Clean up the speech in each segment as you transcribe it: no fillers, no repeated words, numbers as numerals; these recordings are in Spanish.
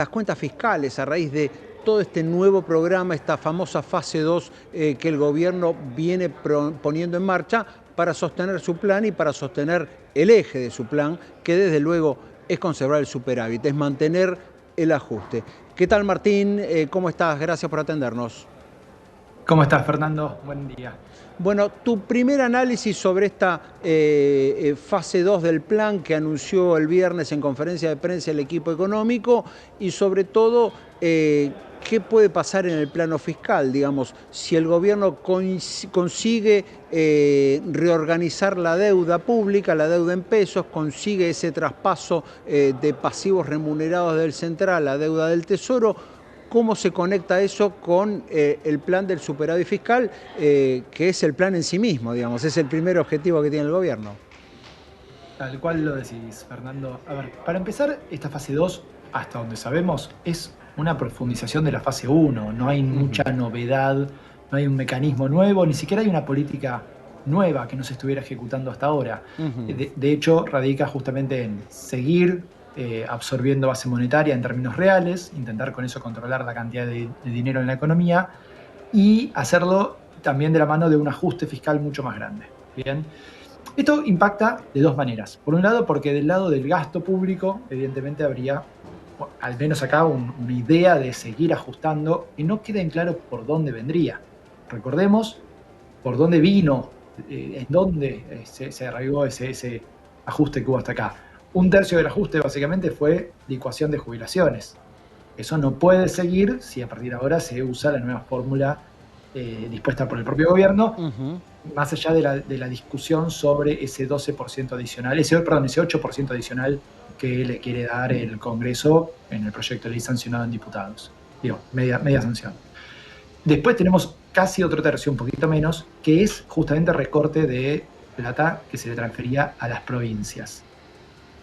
las cuentas fiscales a raíz de todo este nuevo programa, esta famosa fase 2 que el gobierno viene poniendo en marcha para sostener su plan y para sostener el eje de su plan, que desde luego es conservar el superávit, es mantener el ajuste. ¿Qué tal, Martín? ¿Cómo estás? Gracias por atendernos. ¿Cómo estás, Fernando? Buen día. Bueno, tu primer análisis sobre esta fase 2 del plan que anunció el viernes en conferencia de prensa el equipo económico y sobre todo, ¿qué puede pasar en el plano fiscal? Digamos, si el gobierno consigue reorganizar la deuda pública, la deuda en pesos, consigue ese traspaso de pasivos remunerados del central a deuda del tesoro. ¿Cómo se conecta eso con el plan del superávit fiscal, que es el plan en sí mismo, digamos? Es el primer objetivo que tiene el gobierno. Tal cual lo decís, Fernando. A ver, para empezar, esta fase 2, hasta donde sabemos, es una profundización de la fase 1. No hay mucha novedad, no hay un mecanismo nuevo, ni siquiera hay una política nueva que no se estuviera ejecutando hasta ahora. De hecho, radica justamente en seguir absorbiendo base monetaria en términos reales, intentar con eso controlar la cantidad de dinero en la economía y hacerlo también de la mano de un ajuste fiscal mucho más grande. Bien. Esto impacta de dos maneras. Por un lado, porque del lado del gasto público, evidentemente habría, bueno, al menos acá, una idea de seguir ajustando y no queda en claro por dónde vendría. Recordemos por dónde vino, en dónde se arraigó ese ajuste que hubo hasta acá. Un tercio del ajuste básicamente fue licuación de jubilaciones. Eso no puede seguir si a partir de ahora se usa la nueva fórmula dispuesta por el propio gobierno, más allá de la discusión sobre ese 12% adicional, ese 8% adicional que le quiere dar el Congreso en el proyecto de ley sancionado en diputados. Digo, media sanción. Después tenemos casi otro tercio, un poquito menos, que es justamente recorte de plata que se le transfería a las provincias.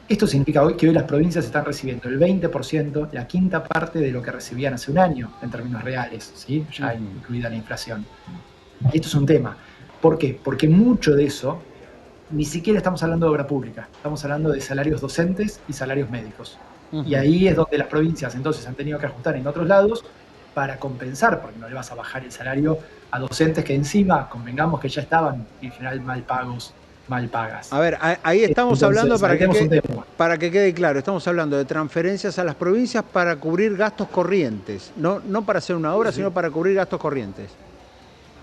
Esto significa hoy que hoy las provincias están recibiendo el 20%, la quinta parte de lo que recibían hace un año en términos reales, ¿sí? Ya incluida la inflación. Y esto es un tema. ¿Por qué? Porque mucho de eso ni siquiera estamos hablando de obra pública, estamos hablando de salarios docentes y salarios médicos. Y ahí es donde las provincias entonces han tenido que ajustar en otros lados para compensar, porque no le vas a bajar el salario a docentes que encima, convengamos que ya estaban en general mal pagos, mal pagas. A ver, ahí estamos Entonces, hablando, un para que quede claro, estamos hablando de transferencias a las provincias para cubrir gastos corrientes, no para hacer una obra, sino para cubrir gastos corrientes.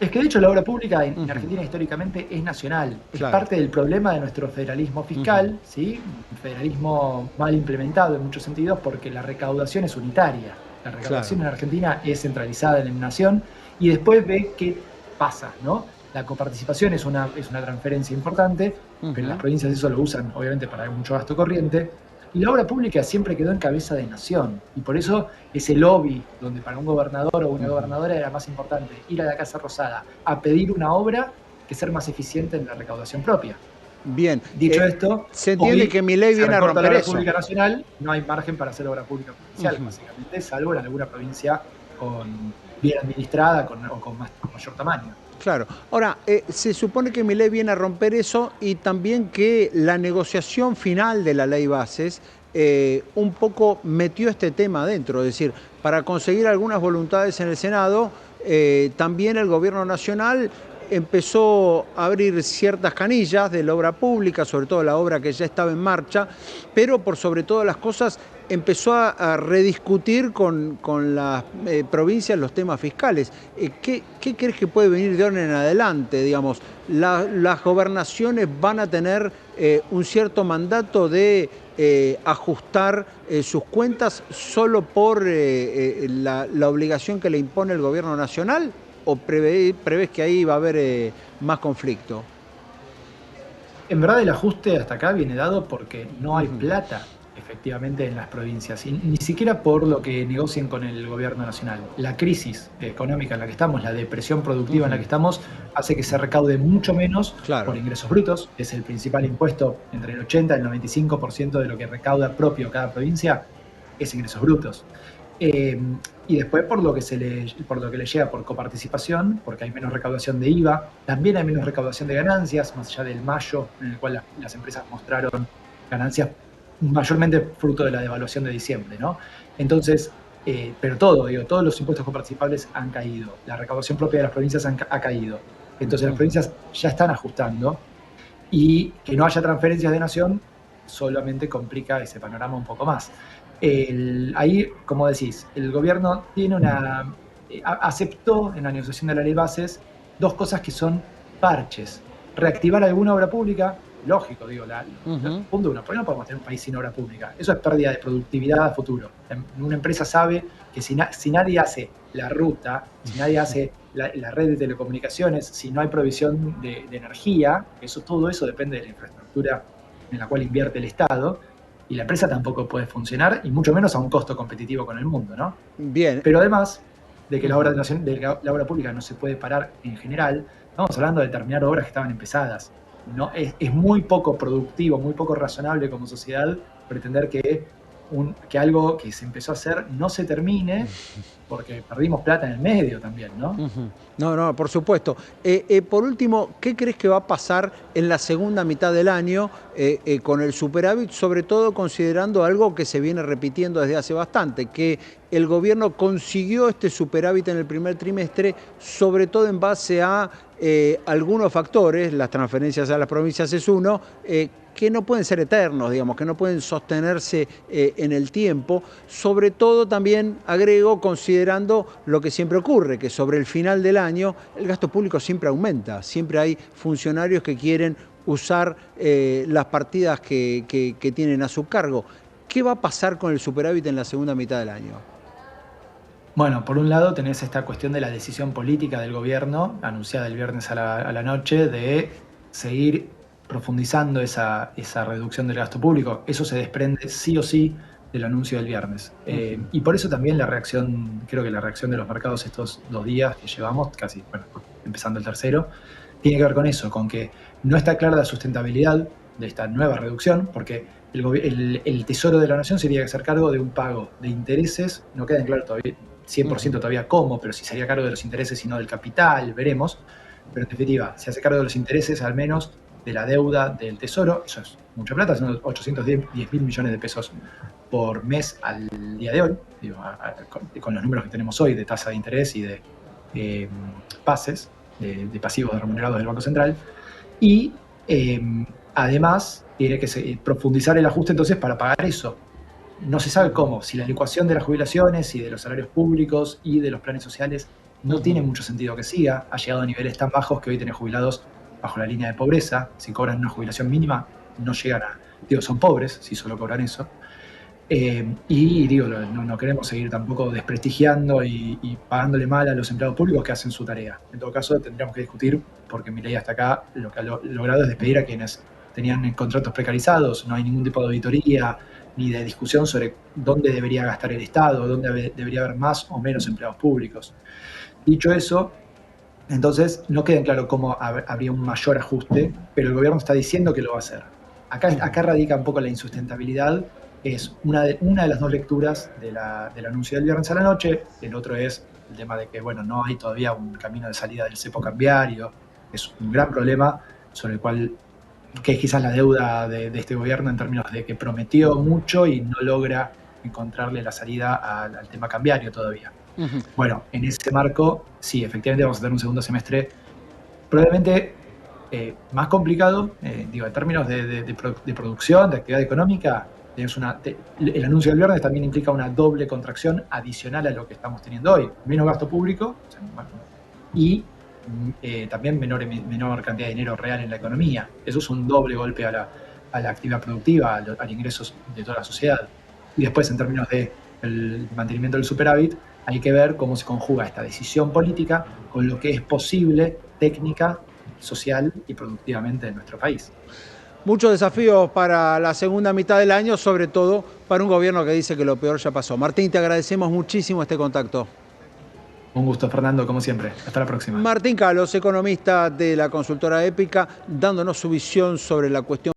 Es que de hecho la obra pública en Argentina históricamente es nacional, es parte del problema de nuestro federalismo fiscal, ¿sí? Un federalismo mal implementado en muchos sentidos porque la recaudación es unitaria. La recaudación en Argentina es centralizada en la nación y después ve qué pasa, ¿no? La coparticipación es una transferencia importante, pero las provincias eso lo usan obviamente para mucho gasto corriente. Y la obra pública siempre quedó en cabeza de nación. Y por eso ese lobby, donde para un gobernador o una gobernadora era más importante ir a la Casa Rosada a pedir una obra que ser más eficiente en la recaudación propia. Bien. Dicho esto, se entiende que mi ley viene a romper la obra eso. pública nacional, no hay margen para hacer obra pública provincial, básicamente, salvo en alguna provincia bien administrada o con mayor tamaño. Claro. Ahora, se supone que mi ley viene a romper eso y también que la negociación final de la ley bases un poco metió este tema adentro. Es decir, para conseguir algunas voluntades en el Senado, también el gobierno nacional empezó a abrir ciertas canillas de la obra pública, sobre todo la obra que ya estaba en marcha, pero por sobre todas las cosas empezó a rediscutir con las provincias los temas fiscales. ¿Qué crees que puede venir de ahora en adelante? Digamos, las gobernaciones van a tener un cierto mandato de ajustar sus cuentas solo por la obligación que le impone el gobierno nacional, ¿o prevés que ahí va a haber más conflicto? En verdad el ajuste hasta acá viene dado porque no hay plata efectivamente en las provincias, y ni siquiera por lo que negocien con el gobierno nacional. La crisis económica en la que estamos, la depresión productiva en la que estamos, hace que se recaude mucho menos por ingresos brutos, es el principal impuesto, entre el 80 y el 95% de lo que recauda propio cada provincia es ingresos brutos. Y después por lo que le llega por coparticipación, porque hay menos recaudación de IVA, también hay menos recaudación de ganancias, más allá del mayo, en el cual las empresas mostraron ganancias mayormente fruto de la devaluación de diciembre, ¿no? Entonces, pero todo, digo, todos los impuestos coparticipables han caído, la recaudación propia de las provincias ha caído. Entonces las provincias ya están ajustando y que no haya transferencias de nación solamente complica ese panorama un poco más. Ahí, como decís, el gobierno tiene aceptó en la negociación de la ley bases dos cosas que son parches. Reactivar alguna obra pública, lógico, digo, punto uno, ¿por qué no podemos tener un país sin obra pública? Eso es pérdida de productividad a futuro. Una empresa sabe que si nadie hace la ruta, si nadie hace la red de telecomunicaciones, si no hay provisión de energía, todo eso depende de la infraestructura en la cual invierte el Estado, y la empresa tampoco puede funcionar, y mucho menos a un costo competitivo con el mundo, ¿no? Bien. Pero además de que la obra pública no se puede parar en general, estamos hablando de terminar obras que estaban empezadas. No, es muy poco productivo, muy poco razonable como sociedad pretender que algo que se empezó a hacer no se termine, porque perdimos plata en el medio también, ¿no? No, por supuesto. Por último, ¿qué crees que va a pasar en la segunda mitad del año con el superávit? Sobre todo considerando algo que se viene repitiendo desde hace bastante, que el gobierno consiguió este superávit en el primer trimestre, sobre todo en base a algunos factores, las transferencias a las provincias es uno, que no pueden ser eternos, digamos, que no pueden sostenerse en el tiempo, sobre todo también, agrego, considerando lo que siempre ocurre, que sobre el final del año el gasto público siempre aumenta, siempre hay funcionarios que quieren usar las partidas que tienen a su cargo. ¿Qué va a pasar con el superávit en la segunda mitad del año? Bueno, por un lado tenés esta cuestión de la decisión política del gobierno, anunciada el viernes a la noche, de seguir profundizando esa reducción del gasto público. Eso se desprende sí o sí del anuncio del viernes. Y por eso también creo que la reacción de los mercados estos 2 días que llevamos, casi, bueno, empezando el tercero, tiene que ver con eso, con que no está clara la sustentabilidad de esta nueva reducción, porque el Tesoro de la Nación se tiene que hacer cargo de un pago de intereses, no queda en claro todavía 100% todavía cómo, pero si se haría cargo de los intereses y no del capital, veremos. Pero en definitiva, se hace cargo de los intereses al menos de la deuda del Tesoro, eso es mucha plata, son 810 mil millones de pesos por mes al día de hoy, digo, con los números que tenemos hoy de tasa de interés y de pases, de pasivos remunerados del Banco Central. Y además tiene que profundizar el ajuste entonces para pagar eso. No se sabe cómo, si la licuación de las jubilaciones y de los salarios públicos y de los planes sociales no tiene mucho sentido que siga, ha llegado a niveles tan bajos que hoy tenés jubilados bajo la línea de pobreza, si cobran una jubilación mínima no llegan son pobres si solo cobran eso. Y digo, no queremos seguir tampoco desprestigiando y pagándole mal a los empleados públicos que hacen su tarea. En todo caso tendríamos que discutir, porque mi ley hasta acá lo que ha logrado es despedir a quienes tenían contratos precarizados, no hay ningún tipo de auditoría ni de discusión sobre dónde debería gastar el Estado, dónde debería haber más o menos empleados públicos. Dicho eso, entonces no queda claro cómo habría un mayor ajuste, pero el gobierno está diciendo que lo va a hacer. Acá radica un poco la insustentabilidad, es una de las dos lecturas del anuncio del viernes a la noche. El otro es el tema de que, bueno, no hay todavía un camino de salida del cepo cambiario, es un gran problema sobre el cual, que es quizás la deuda de este gobierno en términos de que prometió mucho y no logra encontrarle la salida al tema cambiario todavía. Bueno, en ese marco, sí, efectivamente vamos a tener un segundo semestre probablemente más complicado, digo, en términos de producción, de actividad económica. El anuncio del viernes también implica una doble contracción adicional a lo que estamos teniendo hoy. Menos gasto público y también menor cantidad de dinero real en la economía. Eso es un doble golpe a la actividad productiva, al ingresos de toda la sociedad. Y después, en términos del mantenimiento del superávit, hay que ver cómo se conjuga esta decisión política con lo que es posible técnica, social y productivamente en nuestro país. Muchos desafíos para la segunda mitad del año, sobre todo para un gobierno que dice que lo peor ya pasó. Martín, te agradecemos muchísimo este contacto. Un gusto, Fernando, como siempre. Hasta la próxima. Martín Calos, economista de la consultora Épica, dándonos su visión sobre la cuestión